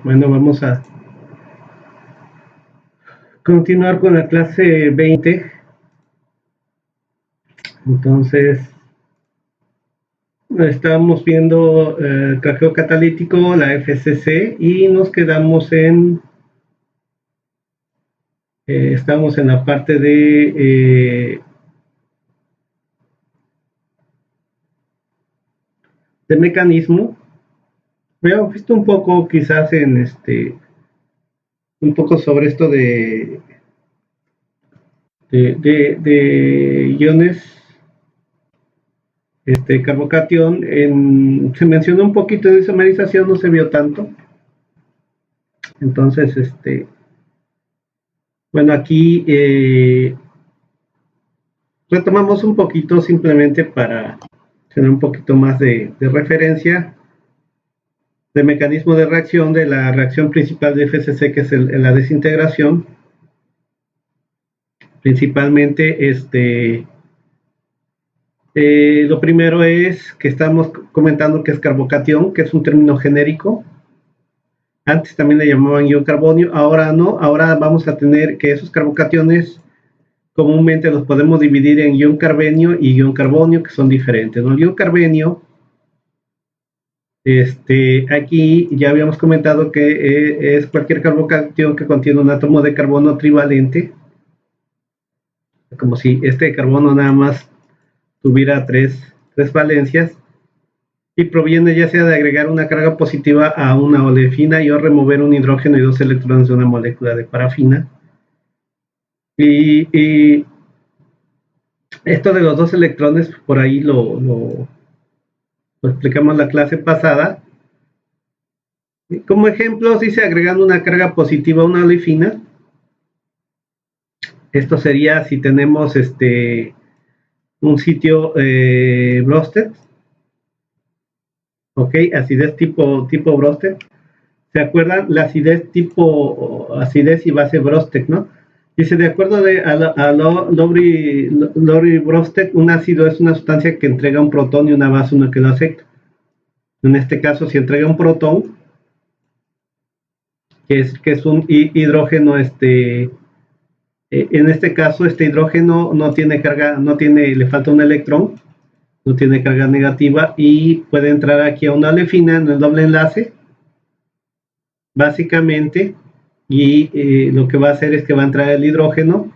Bueno, vamos a continuar con la clase 20. Entonces, estamos viendo craqueo catalítico, la FCC, y nos quedamos estamos en la parte de mecanismo. Habíamos visto un poco quizás un poco sobre esto de iones carbocatión. Se mencionó un poquito de isomerización, no se vio tanto. Entonces, bueno, aquí retomamos un poquito simplemente para tener un poquito más de referencia del mecanismo de reacción de la reacción principal de FCC, que es la desintegración. Principalmente, lo primero es que estamos comentando que es carbocatión, que es un término genérico. Antes también le llamaban ion carbonio, ahora no. Ahora vamos a tener que esos carbocationes comúnmente los podemos dividir en ion carbenio y ion carbonio, que son diferentes, ¿no? El ion carbenio, aquí ya habíamos comentado que es cualquier carbocatión que contiene un átomo de carbono trivalente, como si este carbono nada más tuviera tres valencias, y proviene ya sea de agregar una carga positiva a una olefina y o remover un hidrógeno y dos electrones de una molécula de parafina. Y esto de los dos electrones, por ahí lo explicamos la clase pasada. Como ejemplo, si se agregando una carga positiva a una olefina, esto sería si tenemos un sitio Bronsted, ok, acidez tipo Bronsted. ¿Se acuerdan? La acidez acidez y base Bronsted, ¿no? Dice, de acuerdo a Lowry Bronsted, un ácido es una sustancia que entrega un protón y una base una que lo acepta. En este caso, si entrega un protón, que es un hidrógeno, en este caso, este hidrógeno no tiene carga, le falta un electrón, no tiene carga negativa y puede entrar aquí a una olefina en el doble enlace, básicamente, y lo que va a hacer es que va a entrar el hidrógeno,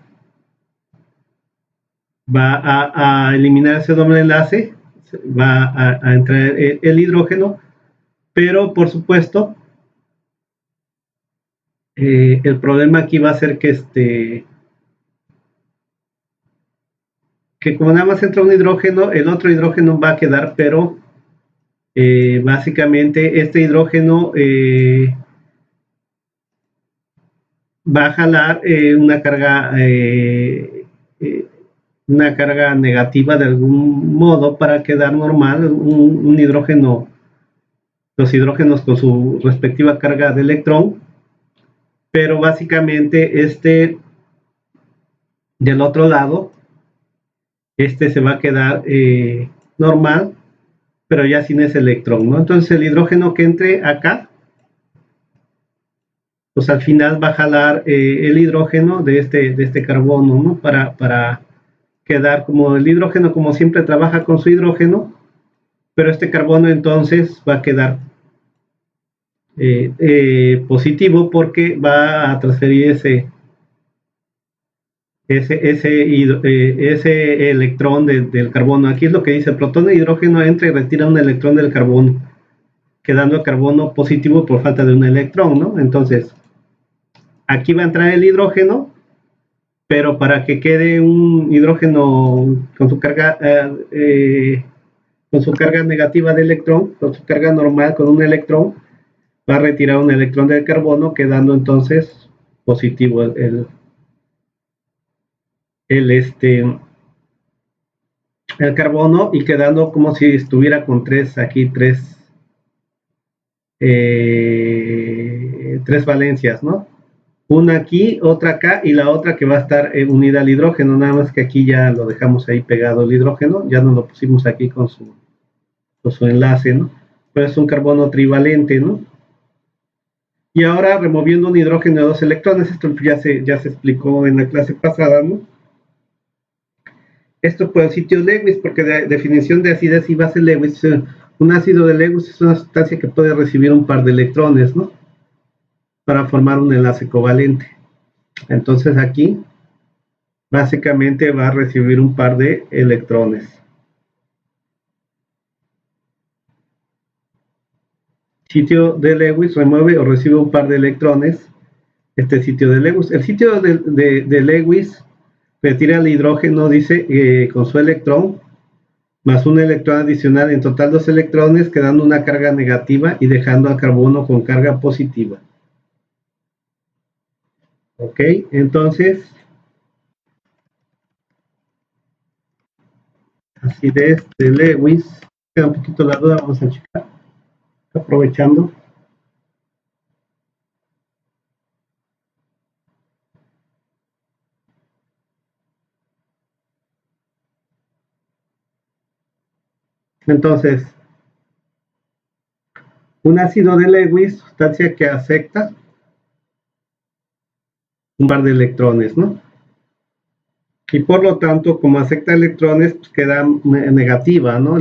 va a eliminar ese doble enlace, va a entrar el hidrógeno, pero por supuesto, el problema aquí va a ser que como nada más entra un hidrógeno, el otro hidrógeno va a quedar, pero básicamente este hidrógeno va a jalar una carga negativa de algún modo para quedar normal, un hidrógeno, los hidrógenos con su respectiva carga de electrón, pero básicamente del otro lado, se va a quedar normal, pero ya sin ese electrón, ¿no? Entonces el hidrógeno que entre acá, pues al final va a jalar el hidrógeno de este carbono, ¿no? Para quedar como el hidrógeno, como siempre trabaja con su hidrógeno, pero este carbono entonces va a quedar positivo porque va a transferir ese electrón del carbono. Aquí es lo que dice, el protón de hidrógeno entra y retira un electrón del carbono, quedando el carbono positivo por falta de un electrón, ¿no? Entonces, aquí va a entrar el hidrógeno, pero para que quede un hidrógeno con su carga negativa de electrón, con su carga normal con un electrón, va a retirar un electrón del carbono, quedando entonces positivo el carbono, y quedando como si estuviera con tres valencias, ¿no? Una aquí, otra acá y la otra que va a estar unida al hidrógeno, nada más que aquí ya lo dejamos ahí pegado el hidrógeno, ya no lo pusimos aquí con su enlace, ¿no? Pero es un carbono trivalente, ¿no? Y ahora removiendo un hidrógeno de 2 electrones, esto ya se explicó en la clase pasada, ¿no? Esto por el sitio Lewis, porque de definición de acidez y base Lewis, un ácido de Lewis es una sustancia que puede recibir un par de electrones, ¿no? Para formar un enlace covalente. Entonces aquí, básicamente va a recibir un par de electrones. Sitio de Lewis remueve o recibe un par de electrones. Este sitio de Lewis. El sitio de Lewis retira el hidrógeno, dice, con su electrón, más un electrón adicional, en total 2 electrones, quedando una carga negativa y dejando al carbono con carga positiva. Ok, entonces, acidez de Lewis, queda un poquito la duda, vamos a checar, aprovechando. Entonces, un ácido de Lewis, sustancia que acepta un par de electrones, ¿no? Y por lo tanto, como acepta electrones, pues queda negativa, ¿no?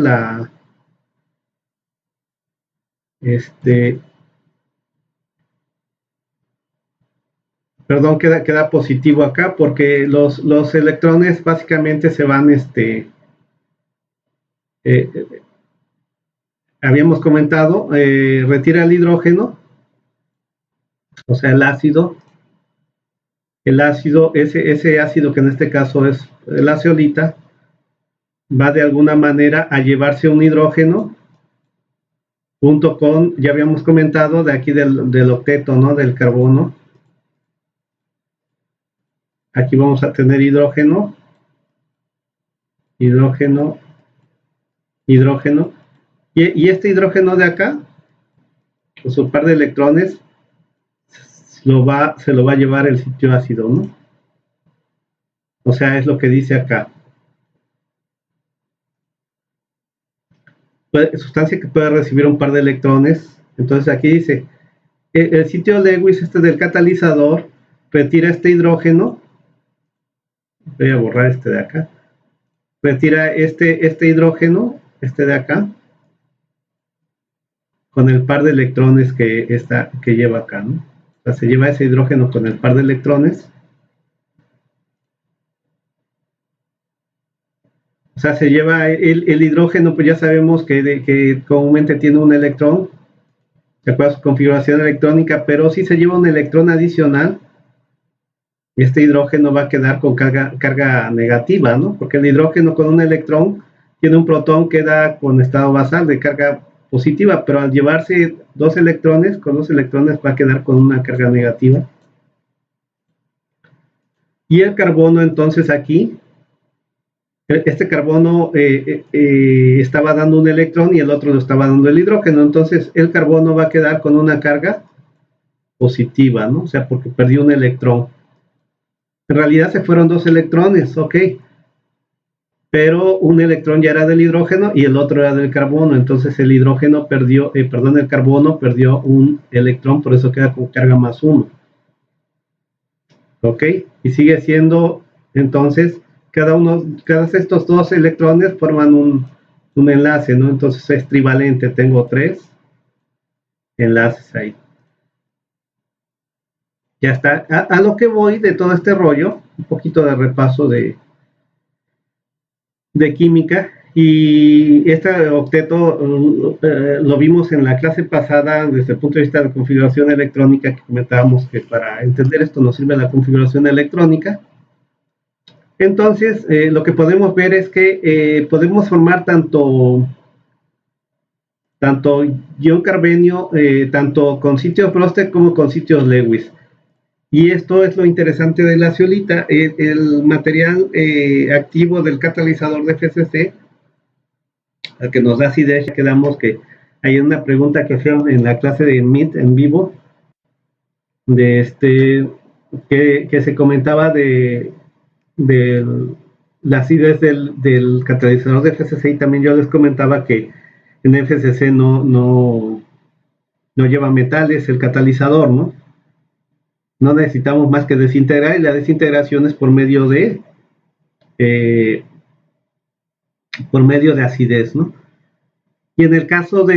Perdón, queda positivo acá, porque los electrones básicamente se van, eh, habíamos comentado, retira el hidrógeno, o sea, el ácido, ese ácido que en este caso es la zeolita, va de alguna manera a llevarse un hidrógeno junto con, ya habíamos comentado, de aquí del octeto, ¿no? Del carbono. Aquí vamos a tener hidrógeno, hidrógeno, hidrógeno. Y este hidrógeno de acá, con su par de electrones, se lo va a llevar el sitio ácido, ¿no? O sea, es lo que dice acá. Sustancia que puede recibir un par de electrones. Entonces aquí dice, el sitio Lewis, del catalizador, retira este hidrógeno. Voy a borrar este de acá. Retira este hidrógeno, de acá, con el par de electrones que lleva acá, ¿no? O sea, se lleva ese hidrógeno con el par de electrones. O sea, se lleva el hidrógeno, pues ya sabemos que comúnmente tiene un electrón, de acuerdo a su configuración electrónica, pero si se lleva un electrón adicional, este hidrógeno va a quedar con carga negativa, ¿no? Porque el hidrógeno con un electrón tiene un protón, queda con estado basal de carga positiva, pero al llevarse 2 electrones, con 2 electrones va a quedar con una carga negativa. Y el carbono, entonces aquí, este carbono estaba dando un electrón y el otro lo estaba dando el hidrógeno, entonces el carbono va a quedar con una carga positiva, ¿no? O sea, porque perdió un electrón. En realidad se fueron 2 electrones, ok, pero un electrón ya era del hidrógeno y el otro era del carbono, entonces el hidrógeno perdió, el carbono perdió un electrón, por eso queda con carga más 1. Ok, y sigue siendo, entonces, cada de estos 2 electrones forman un enlace, ¿no? Entonces es trivalente, tengo 3 enlaces ahí. Ya está. A lo que voy de todo este rollo, un poquito de repaso de química, y este octeto lo vimos en la clase pasada desde el punto de vista de configuración electrónica, que comentábamos que para entender esto nos sirve la configuración electrónica. Entonces, lo que podemos ver es que podemos formar tanto ion carbenio, tanto con sitios Bronsted como con sitios Lewis. Y esto es lo interesante de la zeolita, el material activo del catalizador de FCC, al que nos da acidez. Quedamos que hay una pregunta que hicieron en la clase de Meet en vivo, que se comentaba de la acidez del catalizador de FCC, y también yo les comentaba que en FCC no no lleva metales el catalizador, ¿no? No necesitamos más que desintegrar, y la desintegración es eh, por medio de acidez, ¿no? Y en el caso por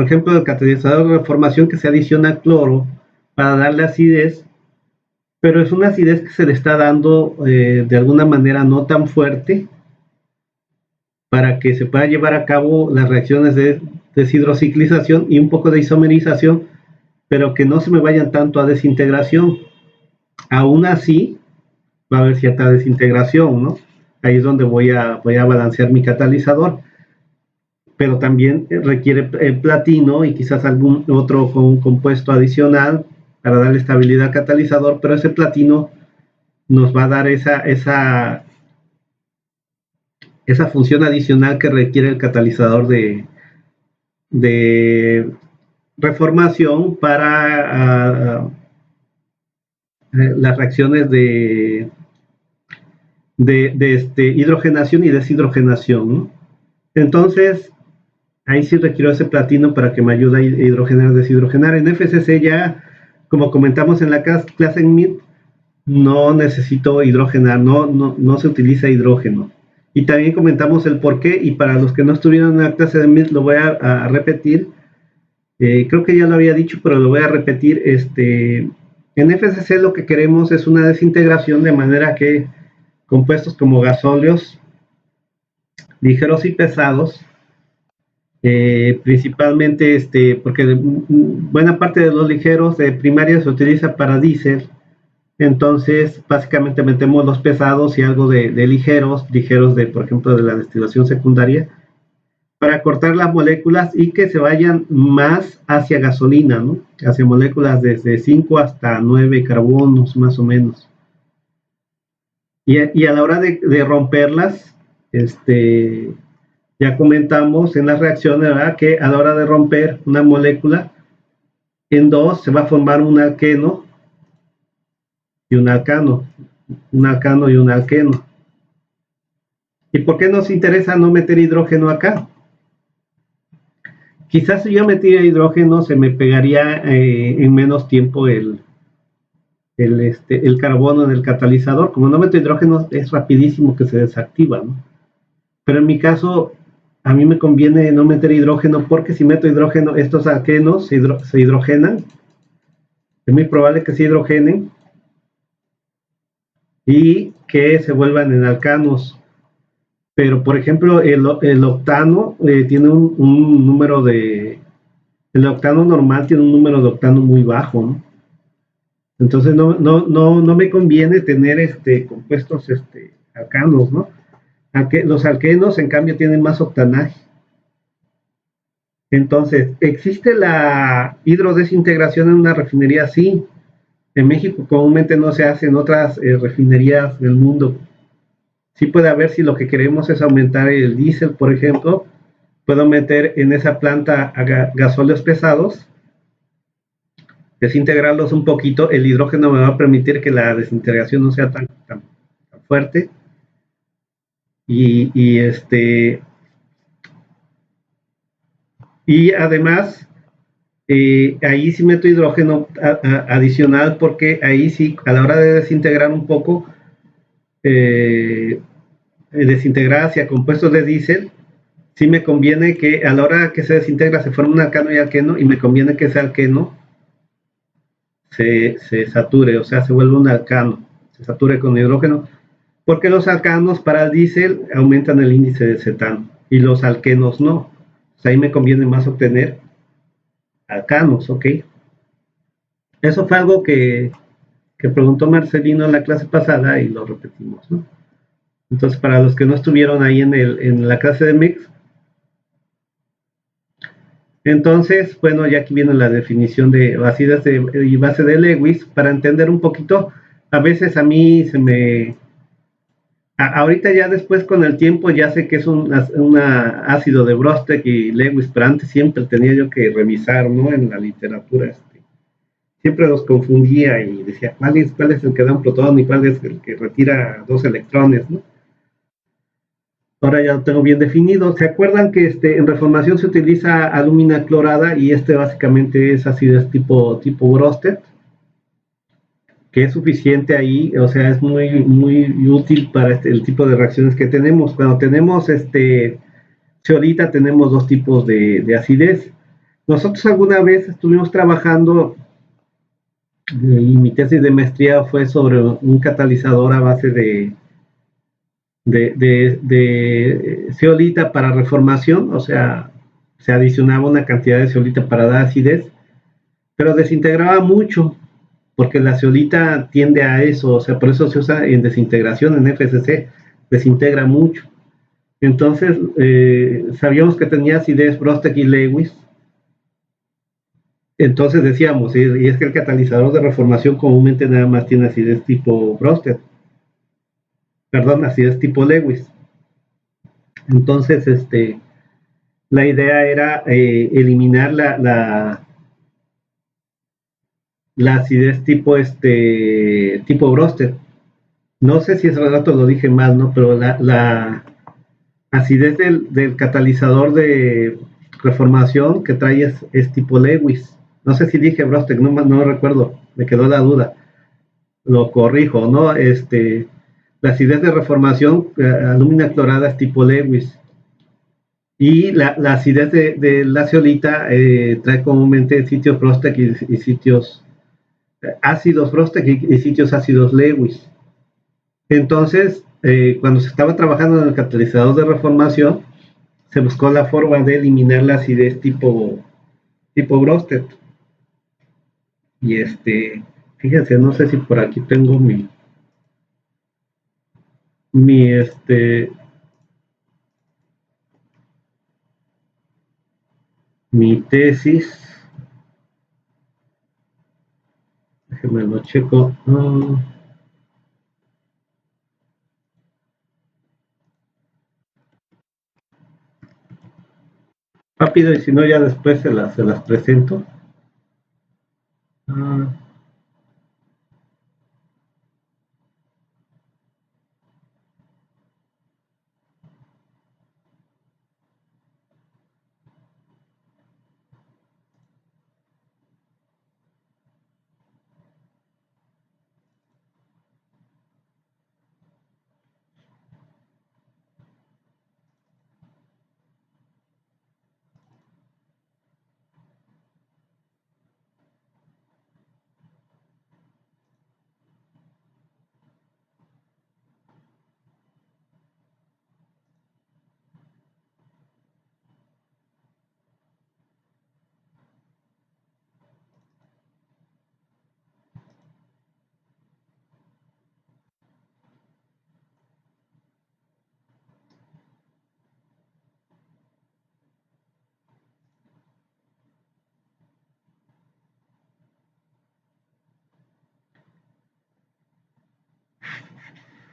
ejemplo, del catalizador de reformación, que se adiciona cloro para darle acidez, pero es una acidez que se le está dando de alguna manera no tan fuerte para que se pueda llevar a cabo las reacciones de deshidrociclización y un poco de isomerización, pero que no se me vayan tanto a desintegración. Aún así, va a haber cierta desintegración, ¿no? Ahí es donde voy a balancear mi catalizador, pero también requiere platino y quizás algún otro compuesto adicional para darle estabilidad al catalizador, pero ese platino nos va a dar esa función adicional que requiere el catalizador de reformación para las reacciones de hidrogenación y deshidrogenación, ¿no? Entonces, ahí sí requiero ese platino para que me ayude a hidrogenar, deshidrogenar. En FCC ya, como comentamos en la clase en MIT, no necesito hidrogenar, no se utiliza hidrógeno. Y también comentamos el por qué, y para los que no estuvieron en la clase de MIT lo voy a repetir. Creo que ya lo había dicho, pero lo voy a repetir. En FCC lo que queremos es una desintegración de manera que compuestos como gasóleos ligeros y pesados, principalmente porque buena parte de los ligeros de primaria se utiliza para diésel, entonces básicamente metemos los pesados y algo de ligeros de, por ejemplo, de la destilación secundaria, para cortar las moléculas y que se vayan más hacia gasolina, ¿no? Hacia moléculas desde 5 hasta 9 carbonos, más o menos. Y a la hora de romperlas, ya comentamos en las reacciones, ¿verdad?, que a la hora de romper una molécula en dos se va a formar un alqueno y un alcano, un alcano y un alqueno. ¿Y por qué nos interesa no meter hidrógeno acá? Quizás si yo metiera hidrógeno se me pegaría en menos tiempo el carbono en el catalizador. Como no meto hidrógeno, es rapidísimo que se desactiva, ¿no? Pero en mi caso, a mí me conviene no meter hidrógeno, porque si meto hidrógeno, estos alquenos se hidrogenan. Es muy probable que se hidrogenen y que se vuelvan en alcanos. Pero, por ejemplo, el octano tiene un número de... El octano normal tiene un número de octano muy bajo, ¿no? Entonces no me conviene tener compuestos alcanos, ¿no? Los alquenos, en cambio, tienen más octanaje. Entonces, ¿existe la hidrodesintegración en una refinería? Sí. En México comúnmente no se hace, en otras refinerías del mundo sí puede haber. Si lo que queremos es aumentar el diésel, por ejemplo, puedo meter en esa planta gasóleos pesados, desintegrarlos un poquito. El hidrógeno me va a permitir que la desintegración no sea tan fuerte. Y además, ahí sí meto hidrógeno adicional, porque ahí sí, a la hora de desintegrar un poco, desintegrar hacia compuestos de diésel, sí me conviene que a la hora que se desintegra se forme un alcano y alqueno, y me conviene que ese alqueno se sature, o sea, se vuelva un alcano, se sature con hidrógeno, porque los alcanos para el diésel aumentan el índice de cetano y los alquenos no. O sea, ahí me conviene más obtener alcanos, ¿ok? Eso fue algo que preguntó Marcelino en la clase pasada y lo repetimos, ¿no? Entonces, para los que no estuvieron ahí en la clase de mix, entonces, bueno, ya aquí viene la definición de acidas y base de Lewis, para entender un poquito. A veces a mí se me... ahorita ya después con el tiempo ya sé que es un ácido de Brostek y Lewis, pero antes siempre tenía yo que revisar, ¿no?, en la literatura. Siempre los confundía y decía, ¿cuál es el que da un protón y cuál es el que retira 2 electrones, ¿no? Ahora ya lo tengo bien definido. ¿Se acuerdan que en reformación se utiliza alúmina clorada y básicamente es acidez tipo Brosted? Que es suficiente ahí, o sea, es muy útil para el tipo de reacciones que tenemos. Cuando tenemos ceolita tenemos dos tipos de acidez. Nosotros alguna vez estuvimos trabajando y mi tesis de maestría fue sobre un catalizador a base de zeolita para reformación, o sea, se adicionaba una cantidad de zeolita para dar acidez, pero desintegraba mucho, porque la zeolita tiende a eso, o sea, por eso se usa en desintegración, en FCC, desintegra mucho. Entonces, sabíamos que tenía acidez Brostek y Lewis, entonces decíamos, y es que el catalizador de reformación comúnmente nada más tiene acidez tipo Brostek, perdón, acidez tipo Lewis. Entonces, la idea era eliminar la acidez tipo Brosted. No sé si hace rato lo dije mal, ¿no? Pero la acidez del catalizador de reformación que trae es tipo Lewis. No sé si dije Brosted, no recuerdo, me quedó la duda. Lo corrijo, ¿no? La acidez de reformación, alúmina clorada es tipo Lewis. Y la acidez de la zeolita trae comúnmente sitios Brostek y sitios ácidos Brostek y sitios ácidos Lewis. Entonces, cuando se estaba trabajando en el catalizador de reformación, se buscó la forma de eliminar la acidez tipo Brostek. Y fíjense, no sé si por aquí tengo mi mi tesis. Déjenme lo checo. Rápido, y si no, ya después se las presento. Ah,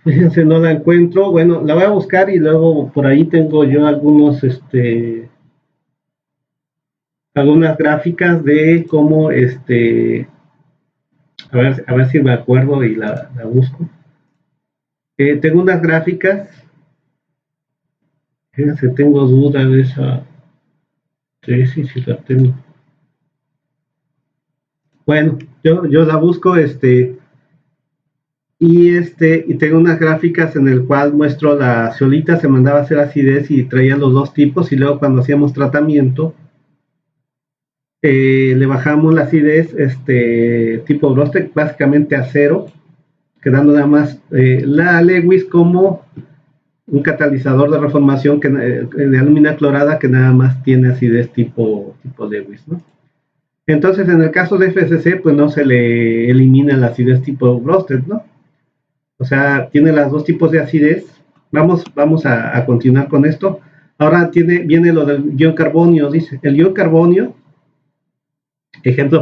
fíjense, no la encuentro. Bueno, la voy a buscar y luego por ahí tengo yo algunas gráficas de cómo, a ver si me acuerdo y la busco. Tengo unas gráficas, fíjense, tengo duda de esa tesis, si la tengo. Bueno, yo la busco, y tengo unas gráficas en el cual muestro la zeolita, se mandaba a hacer acidez y traía los dos tipos, y luego cuando hacíamos tratamiento, le bajamos la acidez tipo Brostek básicamente a cero, quedando nada más la Lewis como un catalizador de reformación de alúmina clorada que nada más tiene acidez tipo Lewis, ¿no? Entonces, en el caso de FCC, pues no se le elimina la acidez tipo Brosted, ¿no? O sea, tiene los dos tipos de acidez. Vamos a continuar con esto. Ahora viene lo del ion carbonio, dice. El ion carbonio,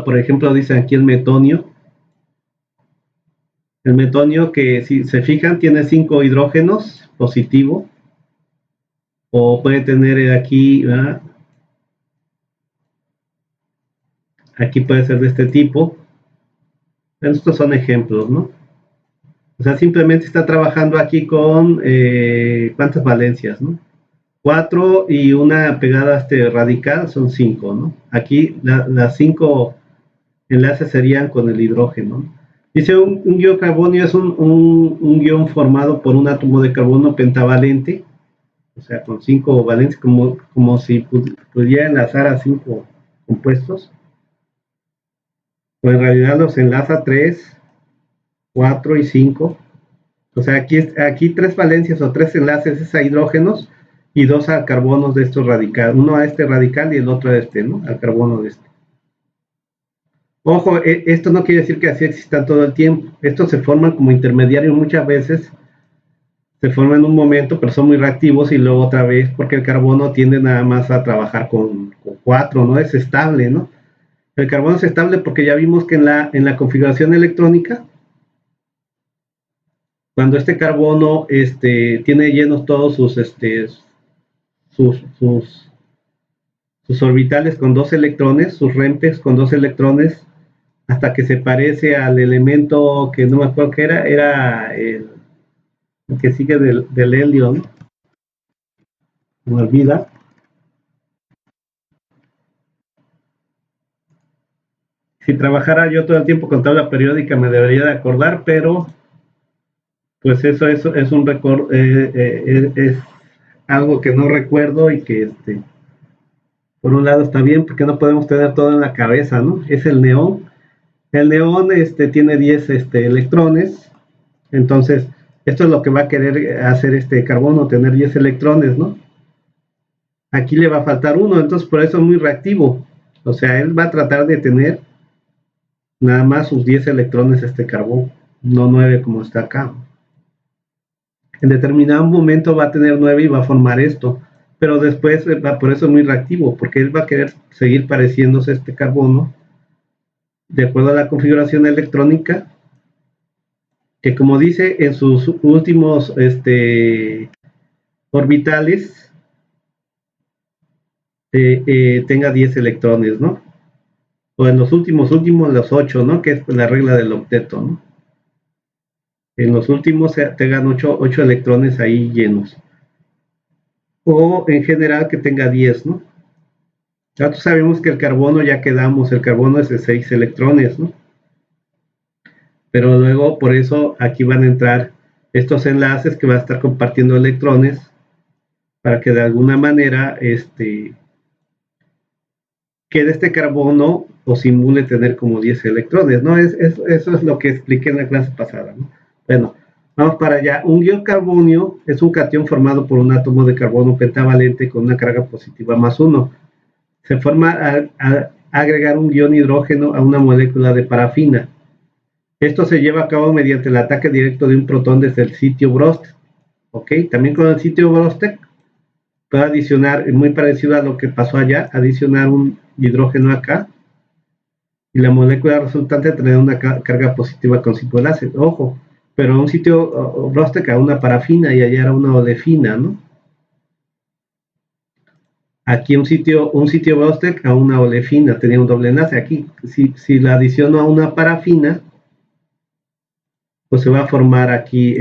por ejemplo, dice aquí el metonio. El metonio que, si se fijan, tiene 5 hidrógenos positivo. O puede tener aquí, ¿verdad? Aquí puede ser de este tipo. Estos son ejemplos, ¿no? O sea, simplemente está trabajando aquí con cuántas valencias, ¿no? 4 y una pegada a este radical son 5, ¿no? Aquí las 5 enlaces serían con el hidrógeno. Dice un guión carbonio es un guión formado por un átomo de carbono pentavalente, o sea, con 5 valencias, como si pudiera enlazar a 5 compuestos, pero en realidad los enlaza 3, 4 y 5. O sea, aquí 3 valencias o 3 enlaces es a hidrógenos y 2 a carbonos de estos radicales, uno a este radical y el otro a este, ¿no? Al carbono de este. Ojo, esto no quiere decir que así existan todo el tiempo. Estos se forman como intermediarios muchas veces, se forman en un momento, pero son muy reactivos y luego otra vez, porque el carbono tiende nada más a trabajar con 4, ¿no? Es estable, ¿no? El carbono es estable porque ya vimos que en la configuración electrónica, cuando este carbono tiene llenos todos sus, sus, sus orbitales con 2 electrones, sus rempes con 2 electrones, hasta que se parece al elemento que no me acuerdo qué era el que sigue del helio, ¿no? Me olvida. Si trabajara yo todo el tiempo con tabla periódica me debería de acordar, pero pues eso es un récord, es algo que no recuerdo y que por un lado está bien porque no podemos tener todo en la cabeza, ¿no? Es el neón. El neón tiene 10 electrones, entonces esto es lo que va a querer hacer este carbono, tener 10 electrones, ¿no? Aquí le va a faltar uno, entonces por eso es muy reactivo. O sea, él va a tratar de tener nada más sus 10 electrones este carbono, no 9 como está acá. En determinado momento va a tener 9 y va a formar esto, pero después por eso es muy reactivo, porque él va a querer seguir pareciéndose a este carbono de acuerdo a la configuración electrónica, que como dice en sus últimos orbitales tenga 10 electrones, ¿no? O en los últimos los 8, ¿no? Que es la regla del octeto, ¿no? En los últimos tengan 8 electrones ahí llenos. O en general que tenga 10, ¿no? Ya sabemos que el carbono, ya quedamos, el carbono es de 6 electrones, ¿no? Pero luego, por eso, aquí van a entrar estos enlaces que van a estar compartiendo electrones para que de alguna manera quede este carbono o simule tener como 10 electrones, ¿no? Eso es lo que expliqué en la clase pasada, ¿no? Bueno, vamos para allá. Un guión carbonio es un catión formado por un átomo de carbono pentavalente con una carga positiva más 1. Se forma al agregar un ion hidrógeno a una molécula de parafina. Esto se lleva a cabo mediante el ataque directo de un protón desde el sitio Brostec. ¿Ok? También con el sitio Brostec puede adicionar, muy parecido a lo que pasó allá, adicionar un hidrógeno acá y la molécula resultante tendrá una carga positiva con 5 enlaces. Ojo, pero un sitio Brostec a una parafina y allá era una olefina, ¿no? Aquí un sitio Brostec a una olefina, tenía un doble enlace. Aquí, si la adiciono a una parafina, pues se va a formar aquí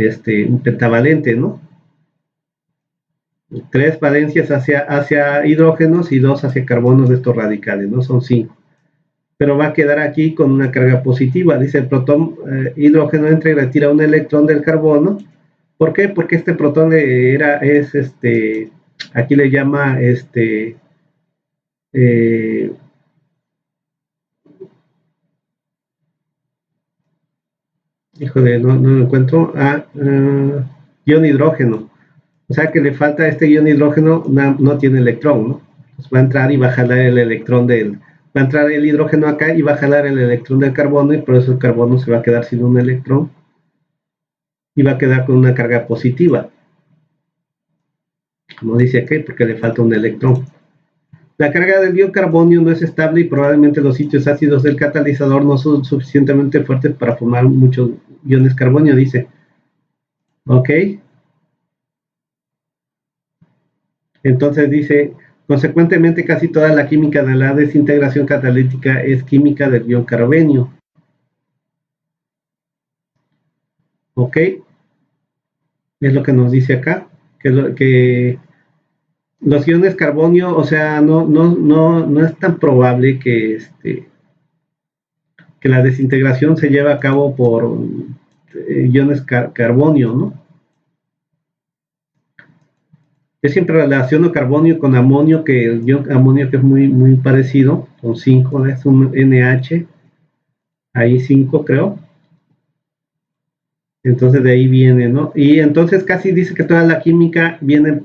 un pentavalente, ¿no? 3 valencias hacia hidrógenos y 2 hacia carbonos de estos radicales, ¿no? Son 5. Pero va a quedar aquí con una carga positiva. Dice el protón hidrógeno entra y retira un electrón del carbono. ¿Por qué? Porque este protón aquí le llama eh, híjole, no lo encuentro, ion hidrógeno. O sea que le falta este ion hidrógeno, no tiene electrón, ¿no? Pues va a entrar y va a jalar el electrón va a entrar el hidrógeno acá y va a jalar el electrón del carbono y por eso el carbono se va a quedar sin un electrón y va a quedar con una carga positiva. Como dice aquí, porque le falta un electrón. La carga del biocarbonio no es estable y probablemente los sitios ácidos del catalizador no son suficientemente fuertes para formar muchos iones carbonio, dice. ¿Ok? Entonces dice, consecuentemente casi toda la química de la desintegración catalítica es química del ion carbonio. ¿Ok? Es lo que nos dice acá, que los iones carbonio, o sea, no es tan probable que la desintegración se lleve a cabo por iones carbonio, ¿no? Yo siempre relaciono carbonio con amonio, que el ion amonio que es muy parecido, con 5, es un NH, ahí 5 creo. Entonces de ahí viene, ¿no? Y entonces casi dice que toda la química viene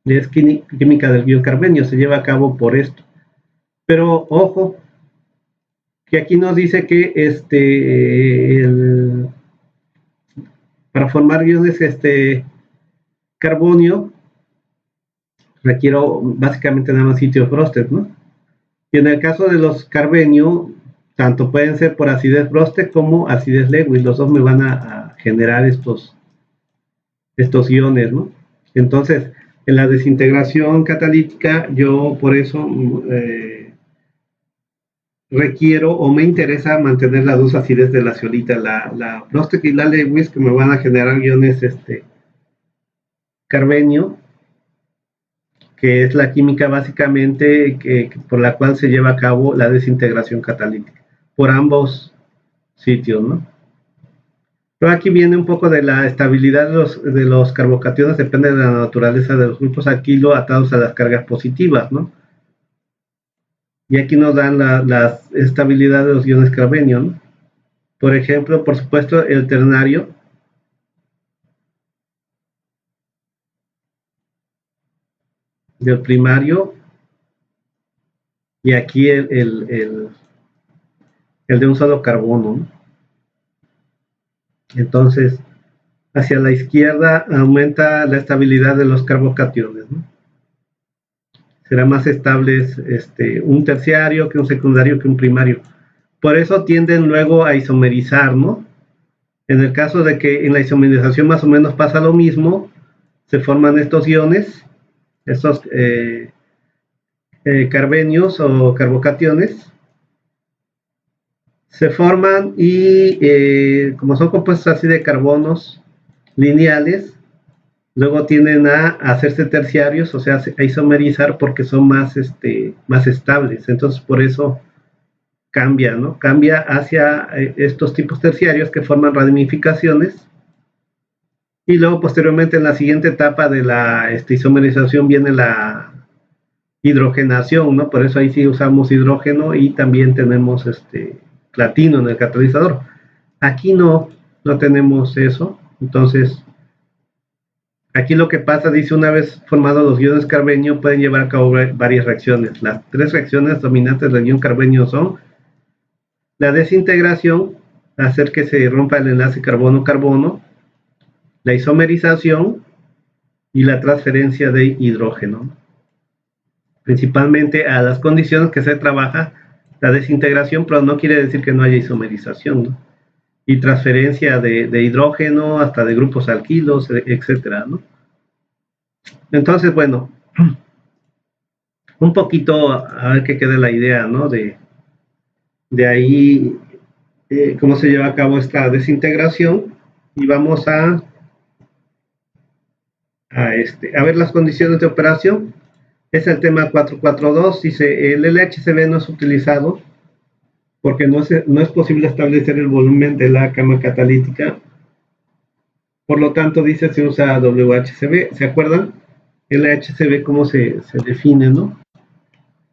es química del biocarbonio, se lleva a cabo por esto. Pero ojo, que aquí nos dice que para formar iones carbonio requiero básicamente nada más sitio Bronsted, ¿no? Y en el caso de los carbenio, tanto pueden ser por acidez Bronsted como acidez Lewis, los dos me van a generar estos iones, ¿no? Entonces, en la desintegración catalítica, yo por eso requiero o me interesa mantener las dos acidez de la zeolita, la Bronsted y la Lewis, que me van a generar iones carbenio, que es la química básicamente por la cual se lleva a cabo la desintegración catalítica, por ambos sitios, ¿no? Pero aquí viene un poco de la estabilidad de los carbocationes, depende de la naturaleza de los grupos alquilo atados a las cargas positivas, ¿no? Y aquí nos dan la estabilidad de los iones carbenio, ¿no? Por ejemplo, por supuesto, el ternario del primario y aquí el de un solo carbono, ¿no? Entonces, hacia la izquierda aumenta la estabilidad de los carbocationes, ¿no? Será más estable un terciario que un secundario que un primario. Por eso tienden luego a isomerizar, ¿no? En el caso de que en la isomerización más o menos pasa lo mismo, se forman estos iones, estos carbenios o carbocationes, se forman y como son compuestos así de carbonos lineales, luego tienden a hacerse terciarios, o sea, a isomerizar porque son más estables. Entonces, por eso cambia, ¿no? Cambia hacia estos tipos terciarios que forman ramificaciones. Y luego, posteriormente, en la siguiente etapa de la isomerización viene la hidrogenación, ¿no? Por eso ahí sí usamos hidrógeno y también tenemos platino en el catalizador. Aquí no tenemos eso. Entonces, aquí lo que pasa, dice, una vez formados los iones carbenio, pueden llevar a cabo varias reacciones. Las tres reacciones dominantes del ion carbenio son la desintegración, hacer que se rompa el enlace carbono-carbono, la isomerización y la transferencia de hidrógeno. Principalmente a las condiciones que se trabaja la desintegración, pero no quiere decir que no haya isomerización, ¿no? Y transferencia de hidrógeno hasta de grupos alquilos, etcétera, ¿no? Entonces, bueno, un poquito a ver qué quede la idea, ¿no? De ahí cómo se lleva a cabo esta desintegración y vamos a ver las condiciones de operación. Es el tema 442, dice el LHCb no es utilizado porque no es posible establecer el volumen de la cama catalítica, por lo tanto dice se usa WHCb, ¿se acuerdan? LHCb cómo se define, ¿no?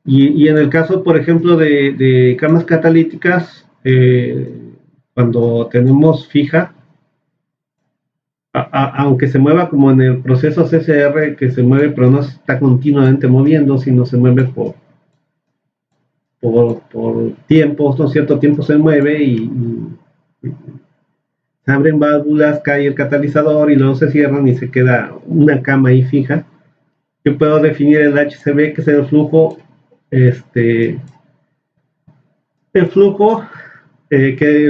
Y en el caso, por ejemplo, de camas catalíticas, cuando tenemos fija, aunque se mueva como en el proceso CCR, que se mueve, pero no está continuamente moviendo, sino se mueve por tiempos, ¿no? Cierto tiempo se mueve y se abren válvulas, cae el catalizador y luego se cierran y se queda una cama ahí fija. Yo puedo definir el HCB, que es el flujo, que el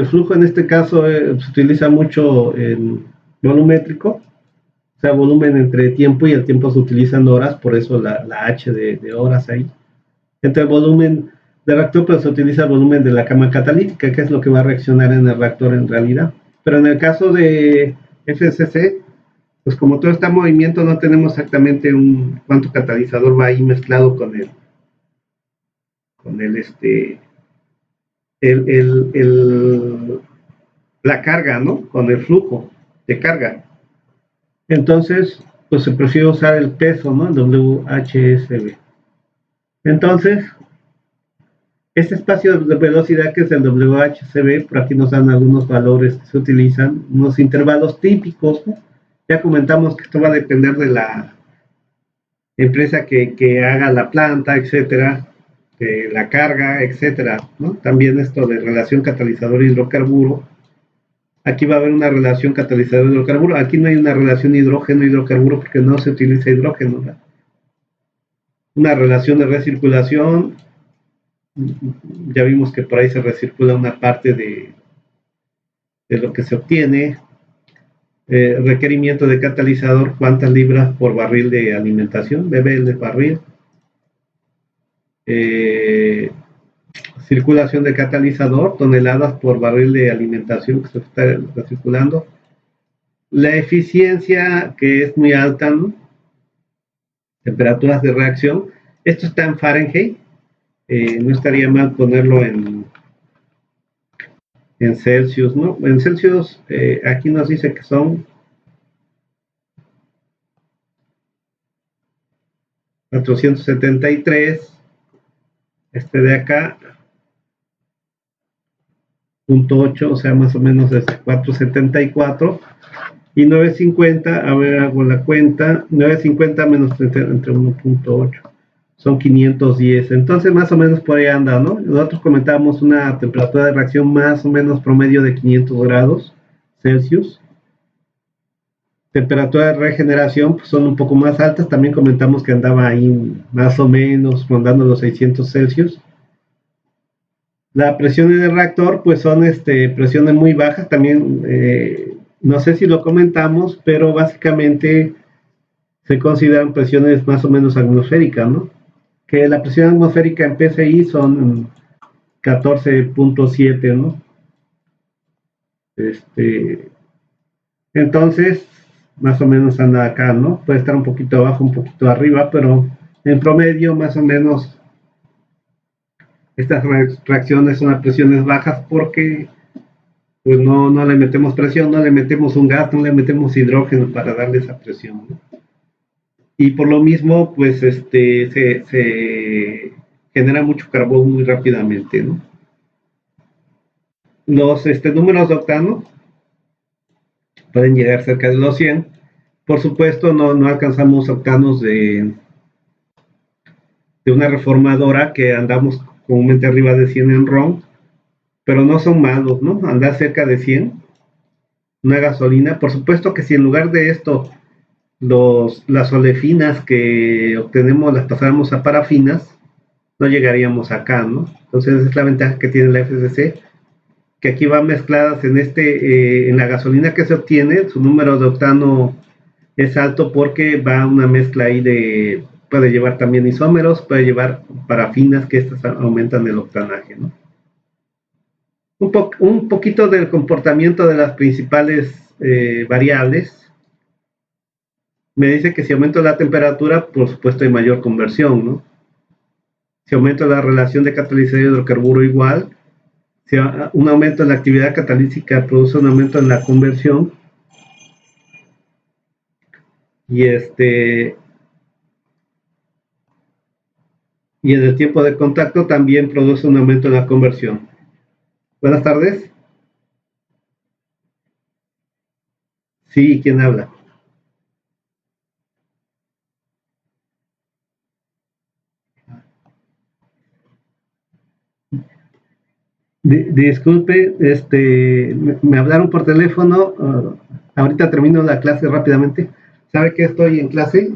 flujo en este caso se utiliza mucho en volumétrico, o sea, volumen entre tiempo y el tiempo se utilizan horas, por eso la H de horas ahí. Entre el volumen del reactor, pues se utiliza el volumen de la cama catalítica, que es lo que va a reaccionar en el reactor en realidad. Pero en el caso de FCC, pues como todo está en movimiento, no tenemos exactamente cuánto catalizador va ahí mezclado con la carga, ¿no? Con el flujo de carga. Entonces, pues se prefiere usar el peso, ¿no? WHSV. Entonces, este espacio de velocidad que es el WHCV, por aquí nos dan algunos valores que se utilizan, unos intervalos típicos, ¿no? Ya comentamos que esto va a depender de la empresa que haga la planta, etcétera, de la carga, etcétera, ¿no? También esto de relación catalizador-hidrocarburo. Aquí va a haber una relación catalizador-hidrocarburo. Aquí no hay una relación hidrógeno-hidrocarburo porque no se utiliza hidrógeno, ¿verdad? Una relación de recirculación. Ya vimos que por ahí se recircula una parte de lo que se obtiene. Requerimiento de catalizador, cuántas libras por barril de alimentación, bbl de barril. Circulación de catalizador, toneladas por barril de alimentación que se está circulando. La eficiencia, que es muy alta, ¿no? Temperaturas de reacción. Esto está en Fahrenheit. No estaría mal ponerlo en Celsius, ¿no? En Celsius, aquí nos dice que son 473, este de acá, .8, o sea, más o menos es 474, y 950, a ver, hago la cuenta, 950 menos entre 1.8, son 510, entonces más o menos por ahí anda, ¿no? Nosotros comentábamos una temperatura de reacción más o menos promedio de 500 grados Celsius. Temperatura de regeneración pues son un poco más altas, también comentamos que andaba ahí más o menos rondando los 600 Celsius. La presión en el reactor pues son presiones muy bajas, también no sé si lo comentamos, pero básicamente se consideran presiones más o menos atmosféricas, ¿no? Que la presión atmosférica en PCI son 14.7, ¿no? Entonces, más o menos anda acá, ¿no? Puede estar un poquito abajo, un poquito arriba, pero en promedio más o menos estas reacciones son a presiones bajas porque pues no le metemos presión, no le metemos un gas, no le metemos hidrógeno para darle esa presión, ¿no? Y por lo mismo, pues se genera mucho carbón muy rápidamente, ¿no? Los números de octano pueden llegar cerca de los 100. Por supuesto, no alcanzamos octanos de una reformadora que andamos comúnmente arriba de 100 en ROM, pero no son malos, ¿no? Andar cerca de 100, una gasolina. Por supuesto que si en lugar de esto las olefinas que obtenemos las pasáramos a parafinas, no llegaríamos acá, ¿no? Entonces es la ventaja que tiene la FCC, que aquí van mezcladas en la gasolina que se obtiene, su número de octano es alto porque va una mezcla ahí puede llevar también isómeros, puede llevar parafinas que estas aumentan el octanaje, ¿no? Un poquito del comportamiento de las principales variables. Me dice que si aumento la temperatura, por supuesto hay mayor conversión, ¿no? Si aumento la relación de catalizador y hidrocarburo igual, si un aumento en la actividad catalítica produce un aumento en la conversión, y y en el tiempo de contacto también produce un aumento en la conversión. Buenas tardes. Sí, ¿quién habla? Disculpe, me hablaron por teléfono, ahorita termino la clase rápidamente. ¿Sabe que estoy en clase?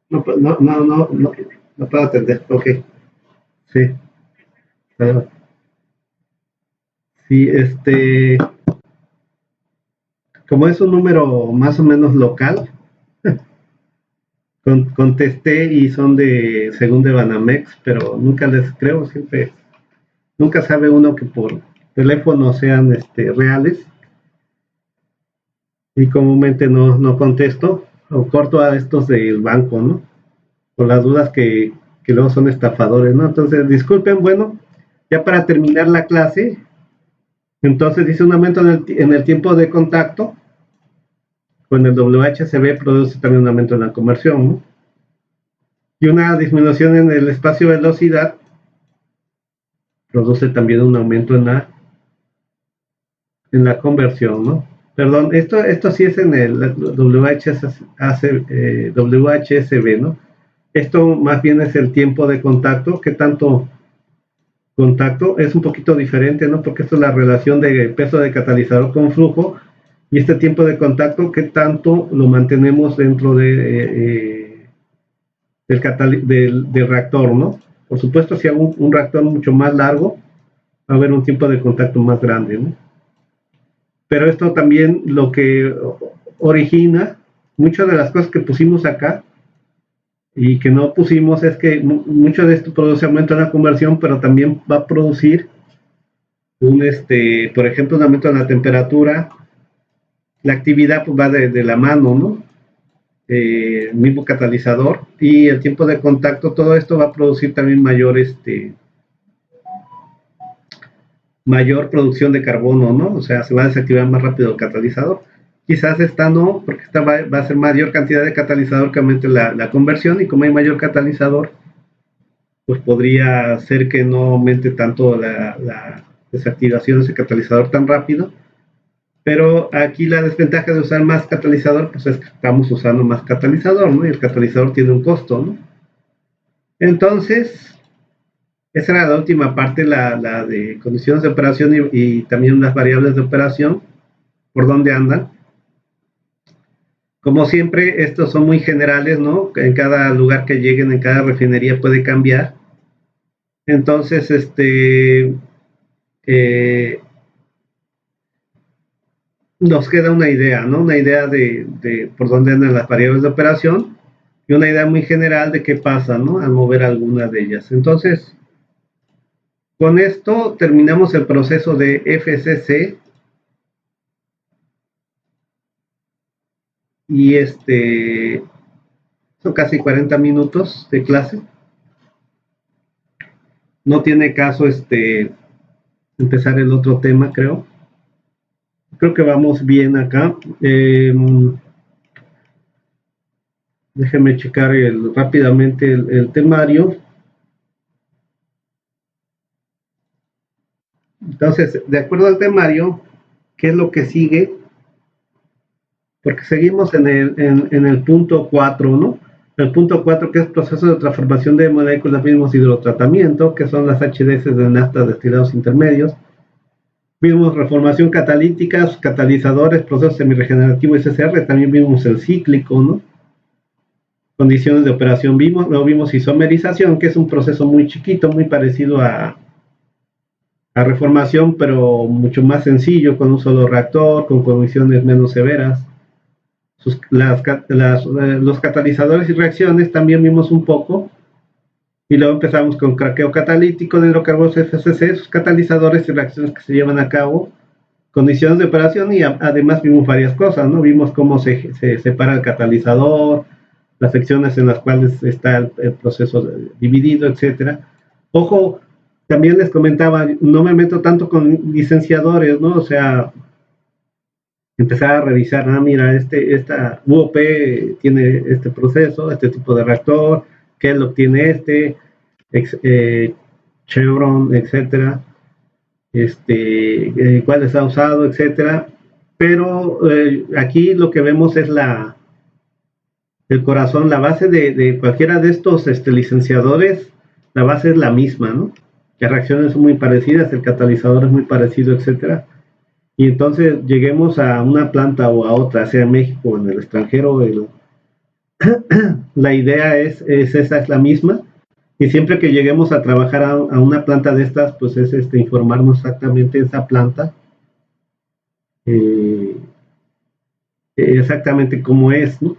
No puedo atender, ok. Sí, sí, como es un número más o menos local, contesté y son según de Banamex, pero nunca les creo, siempre, nunca sabe uno que por teléfono sean reales. y comúnmente no contesto o corto a estos del banco, ¿no? Por las dudas que luego son estafadores, ¿no? Entonces, disculpen, bueno, ya para terminar la clase, entonces dice un aumento en el tiempo de contacto, con el WHCB produce también un aumento en la conversión, ¿no? Y una disminución en el espacio de velocidad produce también un aumento en la conversión, ¿no? Perdón, esto sí es en el WHSB, ¿no? Esto más bien es el tiempo de contacto, que tanto contacto es un poquito diferente, ¿no? Porque esto es la relación de peso de catalizador con flujo, y este tiempo de contacto, ¿qué tanto lo mantenemos dentro del reactor, ¿no? Por supuesto, si hago un reactor mucho más largo, va a haber un tiempo de contacto más grande, ¿no? Pero esto también lo que origina muchas de las cosas que pusimos acá y que no pusimos es que mucho de esto produce aumento en la conversión, pero también va a producir por ejemplo, un aumento en la temperatura. La actividad pues, va de la mano, ¿no? Mismo catalizador, y el tiempo de contacto, todo esto va a producir también mayor producción de carbono, ¿no? O sea, se va a desactivar más rápido el catalizador. Quizás esta no, porque esta va a ser mayor cantidad de catalizador que aumente la conversión, y como hay mayor catalizador, pues podría ser que no aumente tanto la desactivación de ese catalizador tan rápido. Pero aquí la desventaja de usar más catalizador, pues es que estamos usando más catalizador, ¿no? Y el catalizador tiene un costo, ¿no? Entonces, esa era la última parte, la de condiciones de operación y también las variables de operación, por dónde andan. Como siempre, estos son muy generales, ¿no? En cada lugar que lleguen, en cada refinería puede cambiar. Entonces, nos queda una idea, ¿no? Una idea de por dónde andan las variables de operación y una idea muy general de qué pasa, ¿no? Al mover alguna de ellas. Entonces, con esto terminamos el proceso de FCC y son casi 40 minutos de clase. No tiene caso empezar el otro tema, creo. Creo que vamos bien acá. Déjenme checar rápidamente el temario. Entonces, de acuerdo al temario, ¿qué es lo que sigue? Porque seguimos en el punto 4, ¿no? El punto 4, que es proceso de transformación de moléculas mismos hidrotratamiento, que son las HDS de nafta destilados intermedios. Vimos reformación catalítica, catalizadores, procesos semiregenerativos y CCR. También vimos el cíclico, ¿no? Condiciones de operación luego vimos isomerización, que es un proceso muy chiquito, muy parecido a reformación, pero mucho más sencillo, con un solo reactor, con condiciones menos severas. Los catalizadores y reacciones también vimos un poco, y luego empezamos con craqueo catalítico de hidrocarburos FCC, sus catalizadores y reacciones que se llevan a cabo, condiciones de operación, y además vimos varias cosas, ¿no? Vimos cómo se separa el catalizador, las secciones en las cuales está el proceso dividido, etcétera. Ojo, también les comentaba, no me meto tanto con licenciadores, ¿no? O sea, empezar a revisar, mira, esta UOP tiene este proceso, este tipo de reactor, qué lo tiene Chevron, etcétera, cuáles ha usado, etcétera. Pero aquí lo que vemos es el corazón, la base de cualquiera de estos licenciadores, la base es la misma, ¿no? Las reacciones son muy parecidas, el catalizador es muy parecido, etcétera. Y entonces lleguemos a una planta o a otra, sea en México o en el extranjero, la idea esa es la misma. Y siempre que lleguemos a trabajar a una planta de estas, pues es informarnos exactamente esa planta, exactamente cómo es, ¿no?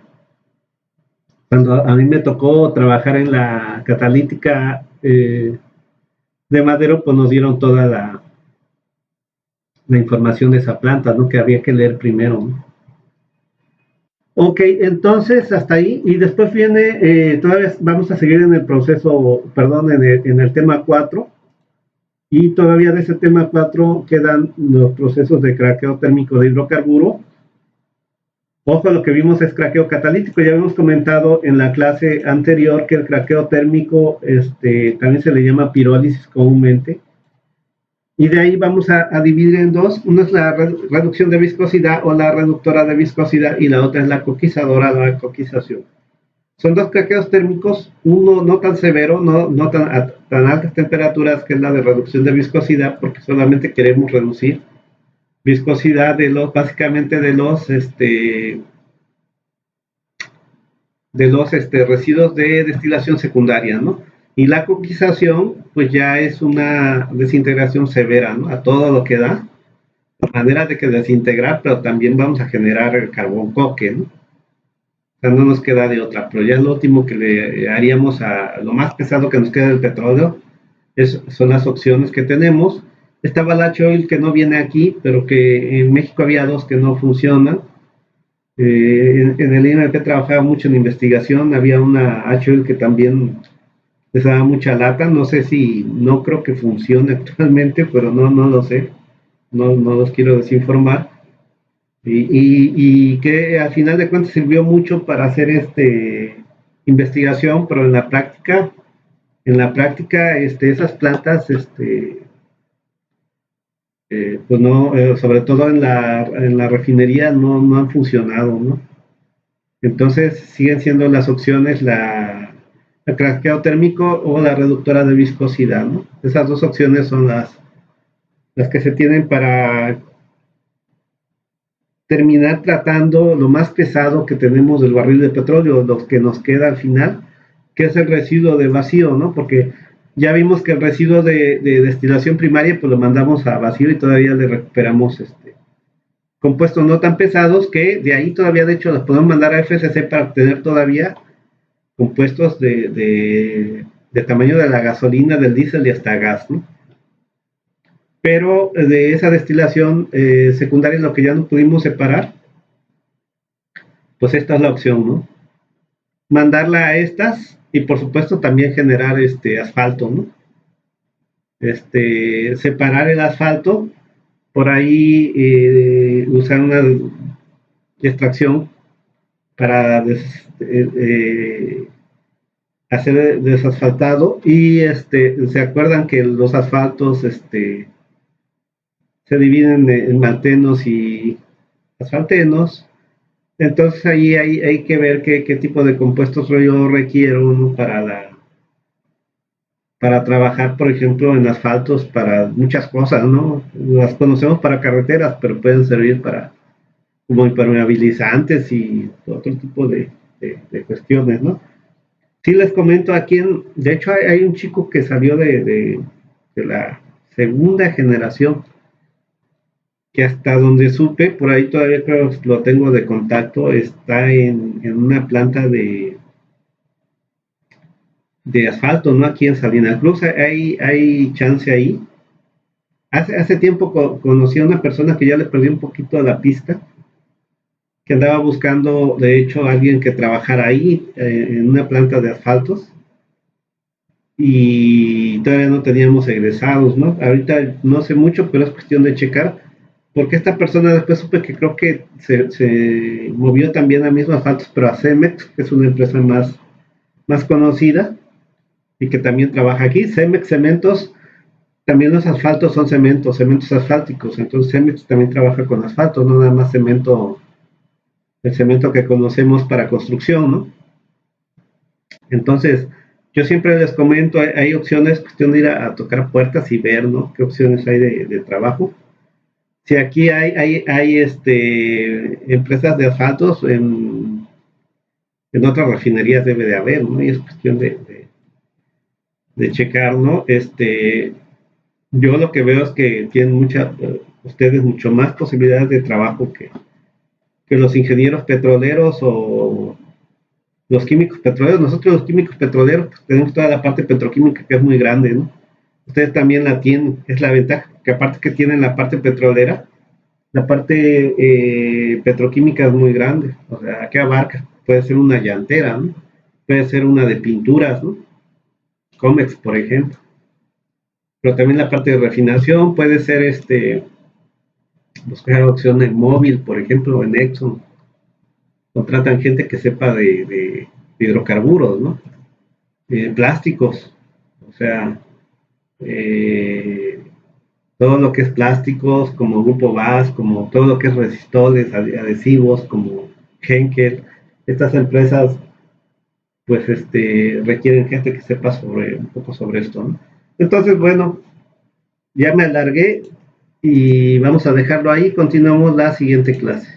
Cuando a mí me tocó trabajar en la catalítica de Madero, pues nos dieron toda la información de esa planta, ¿no? Que había que leer primero, ¿no? Ok, entonces hasta ahí, y después viene, todavía vamos a seguir en el proceso, perdón, en el tema 4, y todavía de ese tema 4 quedan los procesos de craqueo térmico de hidrocarburo. Ojo, lo que vimos es craqueo catalítico. Ya habíamos comentado en la clase anterior que el craqueo térmico también se le llama pirólisis comúnmente. Y de ahí vamos a dividir en dos. Una es la reducción de viscosidad o la reductora de viscosidad y la otra es la coquizadora o la coquización. Son dos craqueos térmicos, uno no tan severo, no tan altas temperaturas, que es la de reducción de viscosidad, porque solamente queremos reducir viscosidad básicamente de los residuos de destilación secundaria, ¿no? Y la coquización, pues ya es una desintegración severa, ¿no? A todo lo que da, de manera de que desintegrar, pero también vamos a generar el carbón coque, ¿no? O sea, no nos queda de otra, pero ya es lo último que le haríamos a lo más pesado que nos queda del petróleo, son las opciones que tenemos. Estaba el H-Oil que no viene aquí, pero que en México había dos que no funcionan. En el IMP trabajaba mucho en investigación, había una H-Oil que también les daba mucha lata, no sé si, no creo que funcione actualmente, pero no lo sé, no los quiero desinformar. Y que al final de cuentas sirvió mucho para hacer investigación, pero en la práctica esas plantas pues no, sobre todo en la refinería no han funcionado, ¿no? Entonces siguen siendo las opciones el craqueo térmico o la reductora de viscosidad, ¿no? Esas dos opciones son las que se tienen para terminar tratando lo más pesado que tenemos del barril de petróleo, lo que nos queda al final, que es el residuo de vacío, ¿no? Porque ya vimos que el residuo de destilación primaria pues lo mandamos a vacío y todavía le recuperamos compuestos no tan pesados, que de ahí todavía de hecho los podemos mandar a FCC para obtener todavía compuestos de tamaño de la gasolina, del diésel y hasta gas, ¿no? Pero de esa destilación secundaria, lo que ya no pudimos separar, pues esta es la opción, ¿no? Mandarla a estas y por supuesto también generar asfalto, ¿no? Separar el asfalto, por ahí usar una extracción para hacer desasfaltado y se acuerdan que los asfaltos se dividen en maltenos y asfaltenos. Entonces ahí hay que ver qué tipo de compuestos yo requiero, ¿no? para trabajar, por ejemplo, en asfaltos para muchas cosas, ¿no? Las conocemos para carreteras, pero pueden servir como impermeabilizantes y otro tipo de cuestiones, ¿no? Sí les comento aquí, de hecho hay un chico que salió de la segunda generación, que hasta donde supe, por ahí todavía creo que lo tengo de contacto, está en una planta de asfalto, ¿no? Aquí en Salina Cruz, hay chance ahí. Hace tiempo conocí a una persona que ya le perdí un poquito la pista, que andaba buscando, de hecho, a alguien que trabajara ahí, en una planta de asfaltos, y todavía no teníamos egresados, ¿no? Ahorita no sé mucho, pero es cuestión de checar, porque esta persona después supe que creo que se movió también a mismo asfaltos, pero a Cemex, que es una empresa más conocida, y que también trabaja aquí. Cemex Cementos, también los asfaltos son cementos asfálticos, entonces Cemex también trabaja con asfalto, no nada más el cemento que conocemos para construcción, ¿no? Entonces, yo siempre les comento, hay opciones, cuestión de ir a tocar puertas y ver, ¿no? Qué opciones hay de trabajo. Si aquí hay empresas de asfaltos, en otras refinerías debe de haber, ¿no? Y es cuestión de checar, ¿no? Yo lo que veo es que tienen ustedes mucho más posibilidades de trabajo que los ingenieros petroleros o los químicos petroleros. Nosotros los químicos petroleros pues, tenemos toda la parte petroquímica que es muy grande, ¿no? Ustedes también la tienen, es la ventaja, que aparte que tienen la parte petrolera, La parte petroquímica es muy grande, o sea, ¿qué abarca? Puede ser una llantera, ¿no? Puede ser una de pinturas, ¿no? Comex, por ejemplo. Pero también la parte de refinación puede ser buscar opción en móvil, por ejemplo, en Exxon. Contratan gente que sepa de hidrocarburos, ¿no? Plásticos, o sea, eh, todo lo que es plásticos, como Grupo VAS, como todo lo que es resistoles, adhesivos, como Henkel, estas empresas pues requieren gente que sepa un poco sobre esto, ¿no? Entonces, bueno, ya me alargué y vamos a dejarlo ahí, continuamos la siguiente clase.